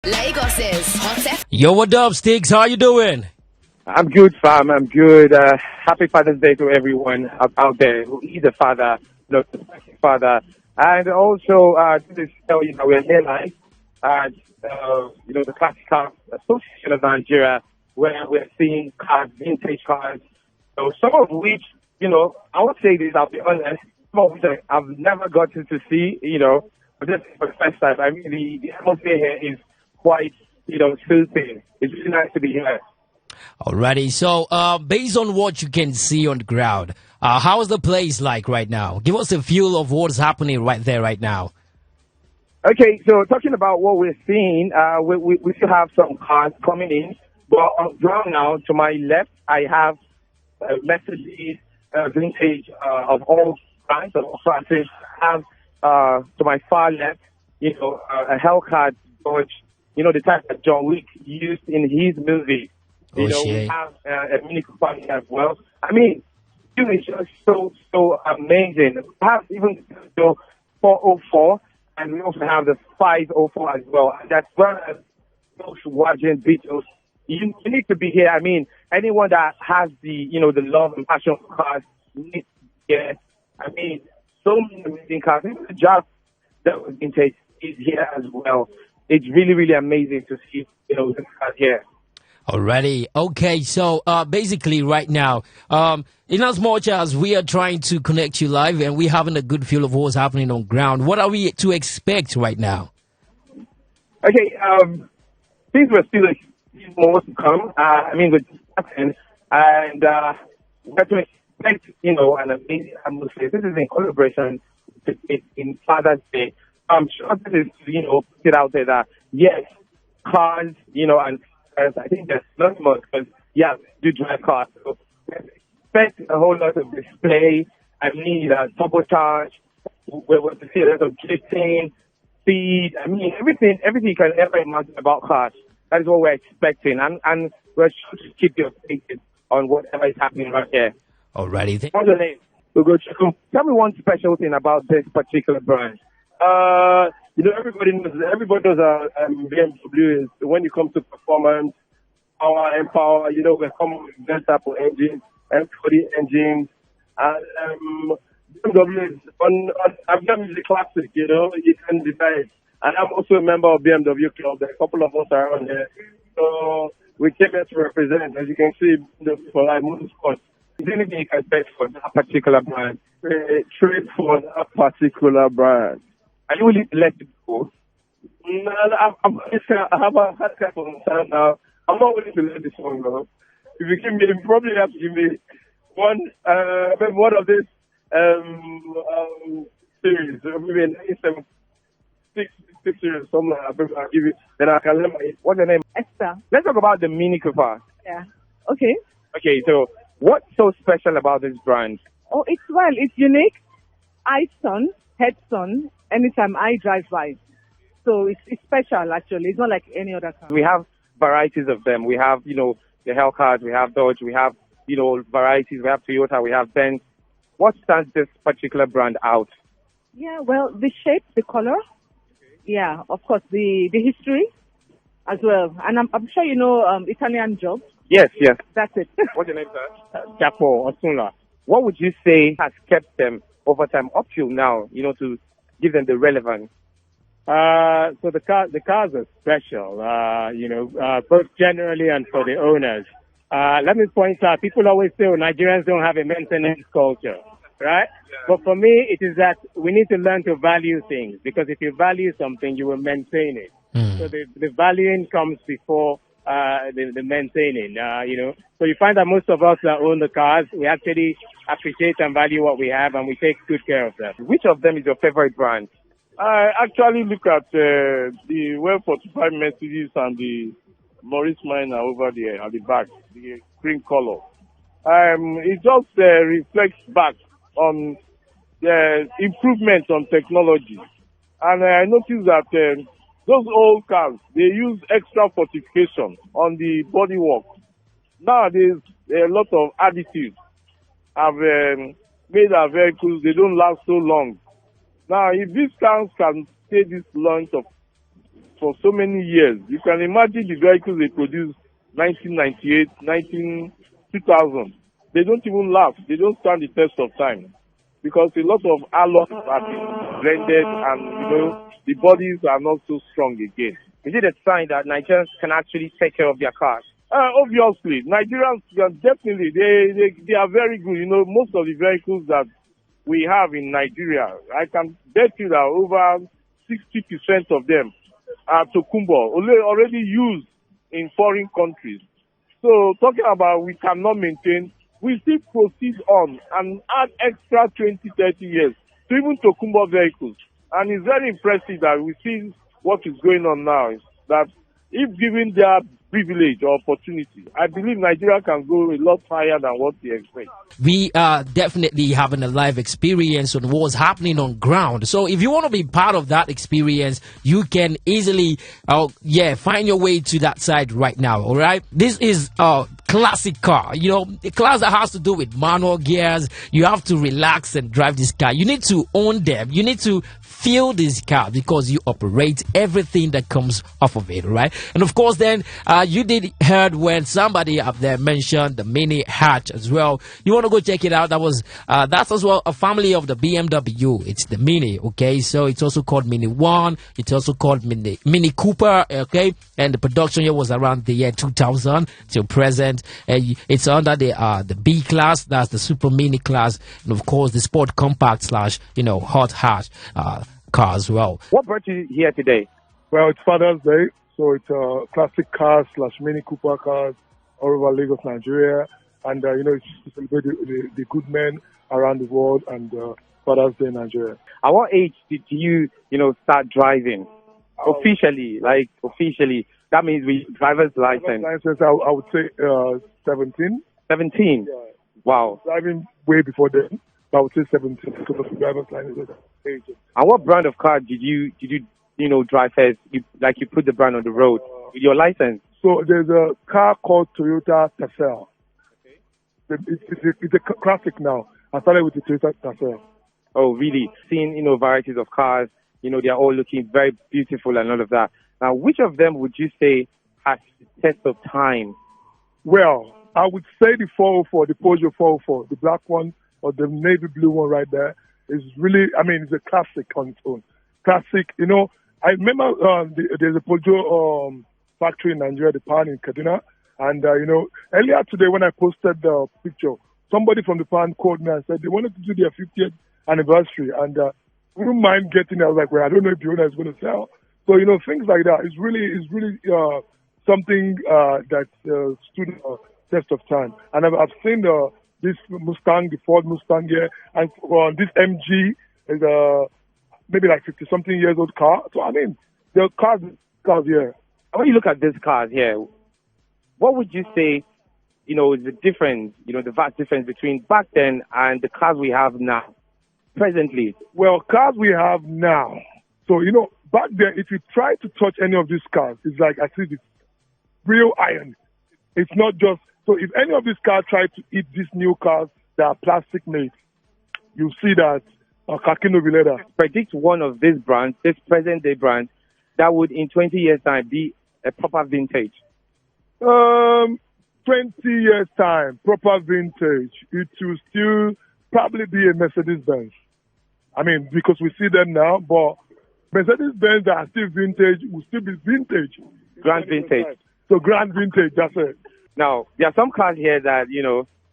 Lagos's Hot. Yo, what up, Sticks? How you doing? I'm good, fam. I'm good. Happy Father's Day to everyone out there who is a father, prospective father. And also, to tell you that we're here live at, the Classic Car Association of Nigeria, where we're seeing cars, vintage cars. So some of which, I would say this, I'll be honest, some of which I've never gotten to see, but this is for the first time. I mean, the atmosphere here is quite, soothing. It's really nice to be here. Alrighty, so based on what you can see on the ground, how is the place like right now? Give us a feel of what's happening right there right now. Okay, so talking about what we're seeing, we still have some cars coming in, but on ground now, to my left, I have Mercedes vintage of all kinds of classes. I have to my far left, a Hellcat Dodge, the type that John Wick used in his movie. We have a Mini Cooper here as well. I mean, it's just so amazing. We have even the 404, and we also have the 504 as well. And as well as those watching Beatles, you need to be here. I mean, anyone that has the love and passion for cars needs to be here. I mean, so many amazing cars. Even the job that was vintage is here as well. It's really, really amazing to see, the cars here. Alrighty. Okay, so basically right now, in as much as we are trying to connect you live and we're having a good feel of what's happening on ground, what are we to expect right now? Okay, things were still more to come. With happening, and we're to expect, an amazing atmosphere. This is in collaboration in Father's Day. I'm sure this is, put it out there that, yes, cars, and I think there's not much because, yeah, we do drive cars. So we expect a whole lot of display. Turbocharge. We're going to see a lot of drifting, speed. Everything you can ever imagine about cars. That is what we're expecting. And we're sure to keep you updated on whatever is happening right here. Alrighty. What's your name? We'll go check them. Tell me one special thing about this particular brand. Everybody knows BMW is when it comes to performance, power and power, we're coming with that type of engine, M40 engines. And BMW is BMW is a classic, you can decide. And I'm also a member of BMW Club. There are a couple of us around here. So we came here to represent, as you can see, for like motorsports. Is there anything you can say for that particular brand? Trade for that particular brand. Are you willing to let it go? No, I have a hard cap on time now. I'm not willing to let this one go. If you give me, you probably have to give me one of this series. Maybe an 6 series, something like that. I'll give you. Then I can let my. What's your name? Esther. Let's talk about the Mini Cooper. Yeah. Okay. Okay, so what's so special about this brand? Oh, it's unique. Eye sun, head sun. Anytime I drive by. So it's special, actually. It's not like any other car. We have varieties of them. We have, the Hellcat, we have Dodge, we have, varieties. We have Toyota, we have Benz. What stands this particular brand out? Yeah, well, the shape, the color. Yeah, of course, the history as well. And I'm sure you know Italian Job. Yes. That's it. What's your name, sir? Chapo Osuna. What would you say has kept them over time up till now, to give them the relevance? So the cars are special, both generally and for the owners. Let me point out, people always say Nigerians don't have a maintenance culture, right? Yeah. But for me, it is that we need to learn to value things, because if you value something, you will maintain it. So the valuing comes before the maintaining, So you find that most of us that own the cars, we actually appreciate and value what we have, and we take good care of them. Which of them is your favorite brand? I actually look at the well-fortified Mercedes and the Morris Minor over there at the back, the green color. It just reflects back on the improvements on technology. And I noticed that those old cars, they use extra fortification on the bodywork. Nowadays, a lot of additives have made our vehicles, they don't last so long. Now, if these cars can stay this length of for so many years. You can imagine the vehicles they produced 1998, 2000. They don't even last. They don't stand the test of time because a lot of alloys have been blended and, the bodies are not so strong again. Is it a sign that Nigerians can actually take care of their cars? Obviously, Nigerians definitely, they are very good. Most of the vehicles that we have in Nigeria, I can bet you that over 60% of them are Tokumbo, already used in foreign countries. So talking about we cannot maintain, we still proceed on and add extra 20, 30 years to even Tokumbo vehicles. And it's very impressive that we see what is going on now, is that if given their privilege or opportunity, I believe Nigeria can go a lot higher than what they expect. We are definitely having a live experience on what's happening on ground. So if you want to be part of that experience, you can easily, find your way to that side right now. All right. This is a classic car, a class that has to do with manual gears. You have to relax and drive this car. You need to own them. You need to feel this car because you operate everything that comes off of it, right? And of course, then you did heard when somebody up there mentioned the mini hatch as well. You want to go check it out. That's as well a family of the BMW. It's the Mini, okay? So it's also called Mini 1. It's also called Mini Cooper, okay? And the production year was around the year 2000 till present. It's under the B class. That's the Super Mini class, and of course the Sport Compact / hot hatch car as well. What brought you here today? Well, it's Father's Day, so it's classic cars / Mini Cooper cars all over Lagos, Nigeria. And, it's to celebrate the good men around the world and Father's Day in Nigeria. At what age did you, start driving? Officially. That means with driver's license. I would say 17. 17? Yeah. Wow. Driving way before then. I would say 17 because of the driver's license age. And what brand of car did you drive first? You put the brand on the road with your license? So there's a car called Toyota Tercel. Okay. It's a classic now. I started with the Toyota Tercel. Oh, really? Seeing, varieties of cars, they're all looking very beautiful and all of that. Now, which of them would you say has the test of time? Well, I would say the 404, the Peugeot 404, the black one or the navy blue one right there is really, it's a classic on its own. Classic, I remember there's a Peugeot factory in Nigeria, the Pan in Kaduna. And, earlier today when I posted the picture, somebody from the Pan called me and said they wanted to do their 50th anniversary. And wouldn't mind getting it. I was like, well, I don't know if the owner is going to sell. So, things like that. It's really something that stood the test of time. And I've seen this Mustang, the Ford Mustang here, and this MG is maybe like 50-something years old car. So, the cars here. When you look at these cars here, what would you say, is the difference, the vast difference between back then and the cars we have now, presently? Well, cars we have now. So, back then, if you try to touch any of these cars, it's like, I see it's real iron. It's not just, so if any of these cars try to eat these new cars that are plastic made, you see that Kakino Vileda. Predict one of these brands, this present day brand, that would in 20 years time be a proper vintage. 20 years time, proper vintage. It will still probably be a Mercedes-Benz. Because we see them now, but Mercedes-Benz that are still vintage will still be vintage. Grand vintage. So grand vintage, that's it. Now, there are some cars here that,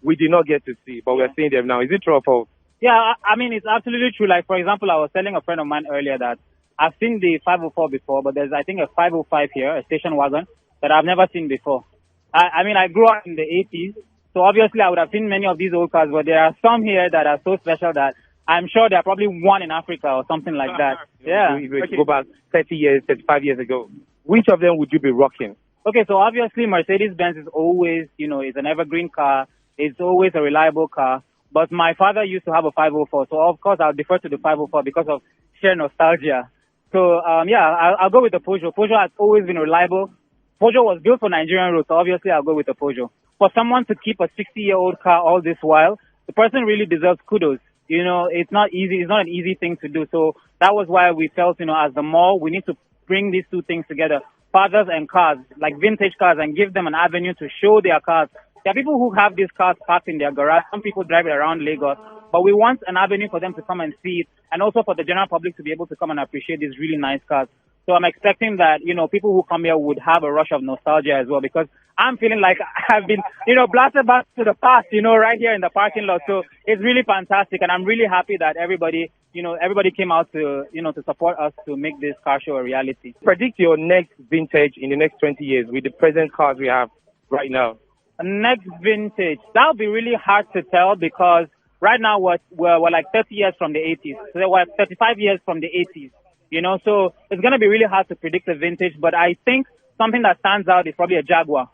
we did not get to see, but we're seeing them now. Is it true or false? Yeah, it's absolutely true. Like, for example, I was telling a friend of mine earlier that I've seen the 504 before, but there's, I think, a 505 here, a station wagon, that I've never seen before. I grew up in the 80s, so obviously I would have seen many of these old cars, but there are some here that are so special that I'm sure there are probably one in Africa or something like that. Yeah. If you go back 30 years, 35 years ago, which of them would you be rocking? Okay, so obviously Mercedes-Benz is always, is an evergreen car. It's always a reliable car. But my father used to have a 504, so of course I'll defer to the 504 because of sheer nostalgia. So, I'll go with the Peugeot. Peugeot has always been reliable. Peugeot was built for Nigerian roads, so obviously I'll go with the Peugeot. For someone to keep a 60-year-old car all this while, the person really deserves kudos. It's not easy. It's not an easy thing to do. So that was why we felt, as the mall, we need to bring these two things together, fathers and cars, like vintage cars, and give them an avenue to show their cars. There are people who have these cars parked in their garage. Some people drive it around Lagos. But we want an avenue for them to come and see it, and also for the general public to be able to come and appreciate these really nice cars. So I'm expecting that, people who come here would have a rush of nostalgia as well, because I'm feeling like I've been, blasted back to the past, right here in the parking lot. So it's really fantastic, and I'm really happy that everybody came out to, to support us to make this car show a reality. Predict your next vintage in the next 20 years with the present cars we have right now. Next vintage, that'll be really hard to tell, because right now we're like 30 years from the 80s. So we're 35 years from the 80s. So it's going to be really hard to predict the vintage, but I think something that stands out is probably a Jaguar.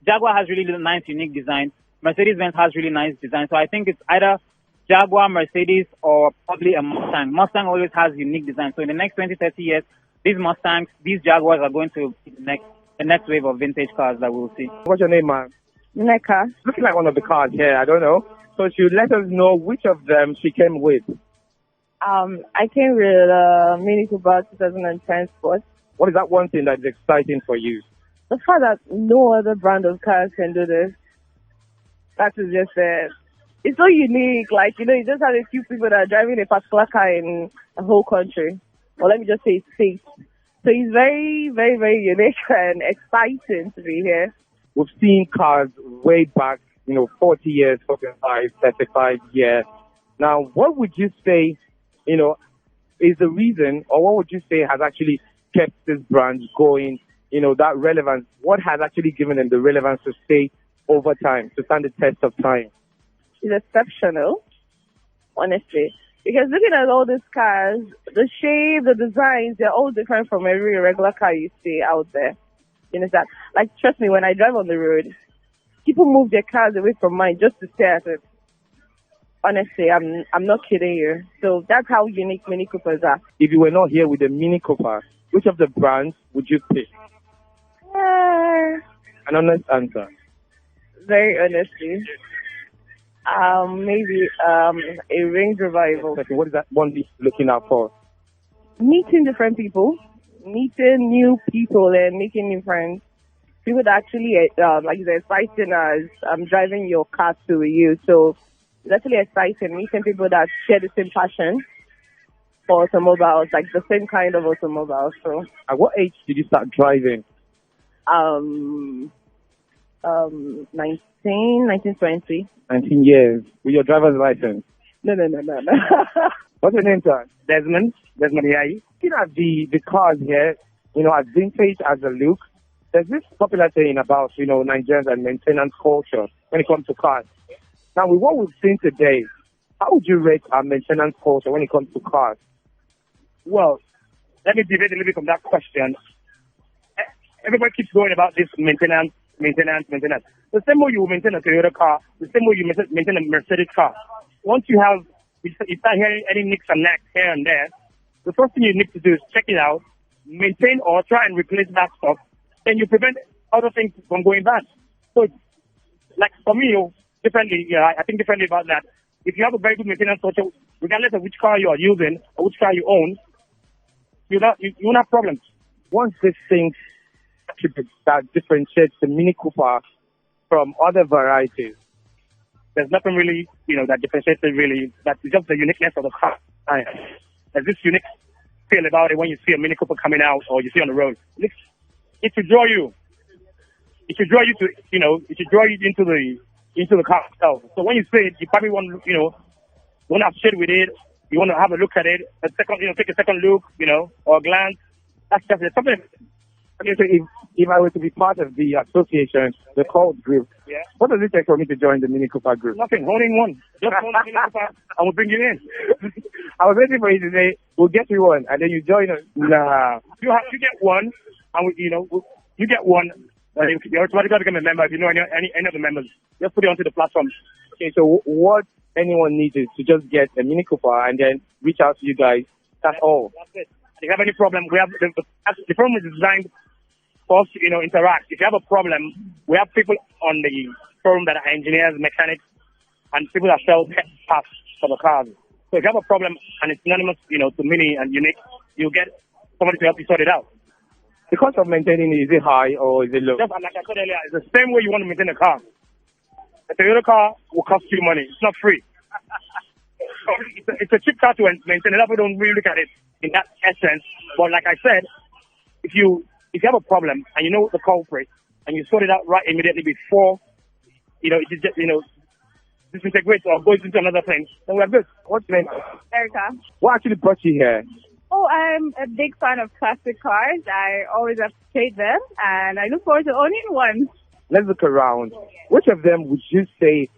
Jaguar has really nice, unique design. Mercedes-Benz has really nice design. So I think it's either Jaguar, Mercedes, or probably a Mustang. Mustang always has unique design. So in the next 20, 30 years, these Mustangs, these Jaguars are going to be the next wave of vintage cars that we'll see. What's your name, man? Neka. Looking like one of the cars here, I don't know. So she would let us know which of them she came with. I came with Mini Cooper 2010 Sport. What is that one thing that is exciting for you? The fact that no other brand of cars can do this. That is just it's so unique. Like, you just have a few people that are driving a particular car in the whole country. Or let me just say state. So it's very, very, very unique and exciting to be here. We've seen cars way back, 40 years, 45, 35 years. Now, what would you say, is the reason, or what would you say has actually kept this brand going, that relevance? What has actually given them the relevance to stay over time, to stand the test of time? It's exceptional, honestly. Because looking at all these cars, the shape, the designs, they're all different from every regular car you see out there. You understand? Like, trust me, when I drive on the road, people move their cars away from mine just to stare at it. Honestly, I'm not kidding you. So that's how unique Mini Coopers are. If you were not here with the Mini Cooper, which of the brands would you pick? An honest answer. Very honestly. Maybe a Range Revival. What is that one be looking out for? Meeting different people, meeting new people, and making new friends. People that actually, like it's exciting as driving your car to you. So it's actually exciting meeting people that share the same passion for automobiles, like the same kind of automobiles. So, at what age did you start driving? 1920. 19 years. With your driver's license? No. What's your name, sir? Desmond Yai. Looking at the cars here, as vintage as a look, there's this popular saying about, Nigerians and maintenance culture when it comes to cars. Now, with what we've seen today, how would you rate our maintenance culture when it comes to cars? Well, let me debate a little bit from that question. Everybody keeps going about this maintenance. The same way you maintain a Toyota car, the same way you maintain a Mercedes car. Once you start hearing any nicks and knacks here and there, the first thing you need to do is check it out, maintain or try and replace that stuff, then you prevent other things from going bad. So, like for me, differently, I think differently about that. If you have a very good maintenance culture, regardless of which car you are using or which car you own, you won't have problems. Once this thing that differentiates the Mini Cooper from other varieties, there's nothing really, that differentiates it really. That's just the uniqueness of the car. There's this unique feel about it when you see a Mini Cooper coming out or you see on the road. It should draw you. It should draw you to, it should draw you into the car itself. So when you see it, you probably want to, want to associate with it. You want to have a look at it, take a second look, or a glance. That's just something. Okay, so if I were to be part of the association, the cult group, what does it take for me to join the Mini Cooper group? Nothing. Holding one. Just hold the Mini Cooper and we'll bring you in. I was waiting for you to say, we'll get you one, and then you join us. Nah. You get one, and you get one. You're automatically become a member if you know any of the members. Just put it onto the platform. Okay, so what anyone needs is to just get a Mini Cooper and then reach out to you guys. That's all. That's it. If you have any problem, we have the phone is designed for us to interact. If you have a problem, we have people on the forum that are engineers, mechanics, and people that sell parts for the cars. So if you have a problem and it's anonymous, to Mini and unique, you'll get somebody to help you sort it out. The cost of maintaining it, is it high or is it low? Just like I said earlier, it's the same way you want to maintain a car. A Toyota car will cost you money. It's not free. So it's a cheap car to maintain. A lot of people don't really look at it in that essence. But like I said, if you have a problem and you know the culprit and you sort it out right immediately before, disintegrates or goes into another thing, then we're good. What's your name? Erica. What actually brought you here? Oh, I'm a big fan of classic cars. I always appreciate them, and I look forward to owning one. Let's look around. Which of them would you say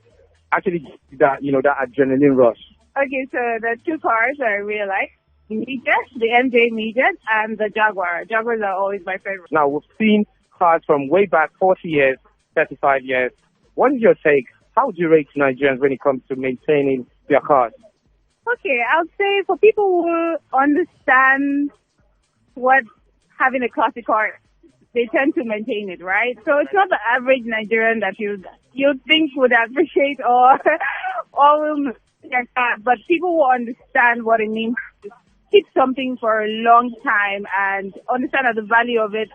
actually gives you that, that adrenaline rush? Okay, so the two cars I really like, the MJ Midget and the Jaguar. Jaguars are always my favorite. Now, we've seen cars from way back 40 years, 35 years. What is your take? How would you rate Nigerians when it comes to maintaining their cars? Okay, I would say for people who understand what having a classic car, they tend to maintain it, right? So it's not the average Nigerian that you think would appreciate or will maintain their car, but people who understand what it means to keep something for a long time and understand the value of it,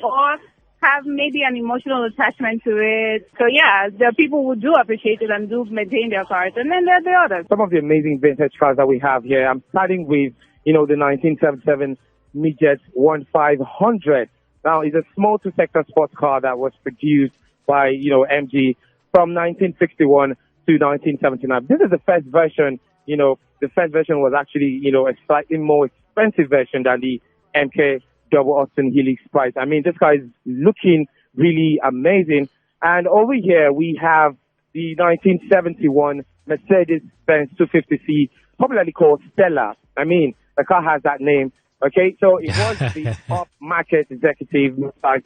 or have maybe an emotional attachment to it. So yeah, there are people who do appreciate it and do maintain their cars, and then there are the others. Some of the amazing vintage cars that we have here. I'm starting with, the 1977 Midget 1500. Now, it's a small two-sector sports car that was produced by, MG from 1961 to 1979. This is the first version. The first version was actually, a slightly more expensive version than the MK Double Austin Helix Price. I mean, this car is looking really amazing. And over here, we have the 1971 Mercedes-Benz 250C, popularly called Stella. I mean, the car has that name. Okay, so it was the off-market executive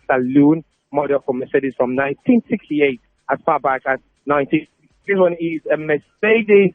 saloon model for Mercedes from 1968 as far back as 19. This one is a Mercedes,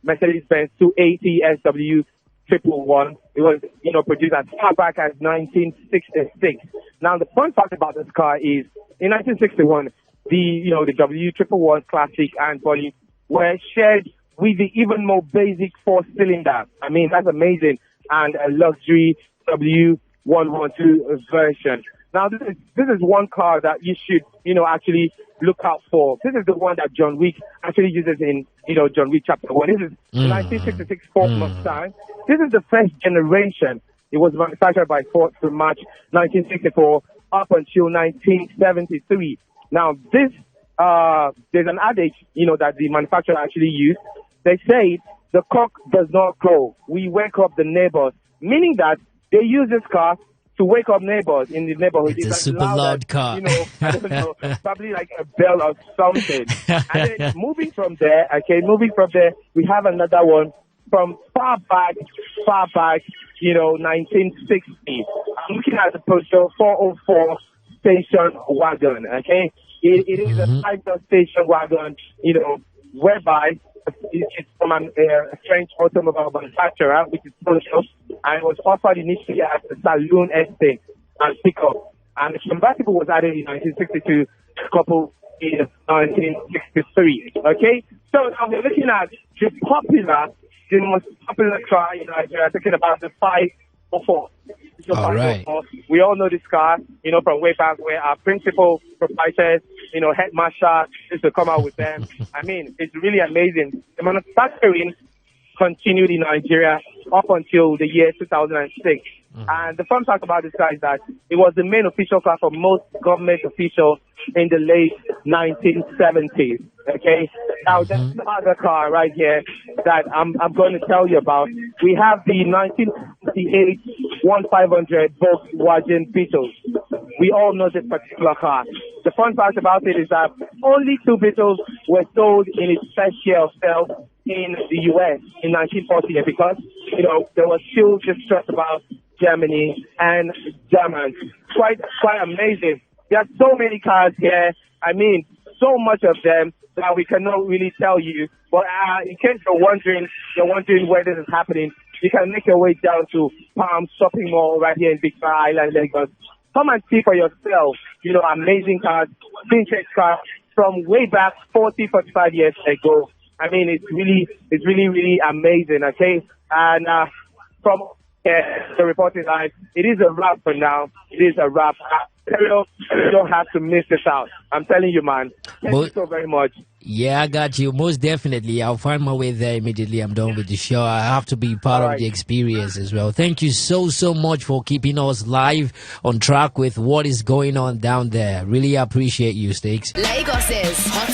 Mercedes-Benz 280 SW 111. It was, produced as far back as 1966. Now, the fun fact about this car is, in 1961, the W111 Classic and Volume were shared with the even more basic four-cylinder. I mean, that's amazing. And a luxury W112 version. Now, this is one car that you should, actually look out for. This is the one that John Wick actually uses in, John Wick Chapter 1. This is the 1966 Ford Mustang. This is the first generation. It was manufactured by Ford from March 1964 up until 1973. Now, there's an adage, that the manufacturer actually used. They say, the cock does not crow. We wake up the neighbors, meaning that they use this car to wake up neighbors in the neighborhood. It's a super loud car. I don't know, probably like a bell or something. And then moving from there, we have another one from far back, 1960. I'm looking at the Peugeot 404 station wagon, okay? It is a five-door station wagon, whereby it's from a French automobile manufacturer, which is Peugeot, and it was offered initially as a saloon estate and pickup. And the convertible was added in 1962, a couple in 1963. Okay? So now we're looking at the most popular car in Nigeria, talking about the 504. All right. We all know this car, from way back where our principal proprietors, head marshal used to come out with them. I mean, it's really amazing. The manufacturing continued in Nigeria up until the year 2006. And the fun fact about this car is that it was the main official car for most government officials in the late 1970s. Okay? Now, there's another car right here that I'm going to tell you about. We have the 1968 1500 Volkswagen Beetle. We all know this particular car. The fun fact about it is that only 2 Beetles were sold in its first year of sales in the U.S. in 1940 because, there was still distrust about Germany and Germans. Quite amazing. There are so many cars here. I mean, so much of them that we cannot really tell you. But in case you're wondering where this is happening, you can make your way down to Palm Shopping Mall right here in Big Bear Island, Lagos. Come and see for yourself, amazing cars, vintage cars from way back 40, 45 years ago. I mean, it's really amazing, okay? And from The reporting live. It is a wrap for now. It is a wrap. You don't have to miss this out. I'm telling you, man. Thank you so very much. Yeah, I got you. Most definitely. I'll find my way there immediately I'm done with the show. I have to be part of the experience as well. Thank you so much for keeping us live on track with what is going on down there. Really appreciate you, Sticks. Lagos's Hot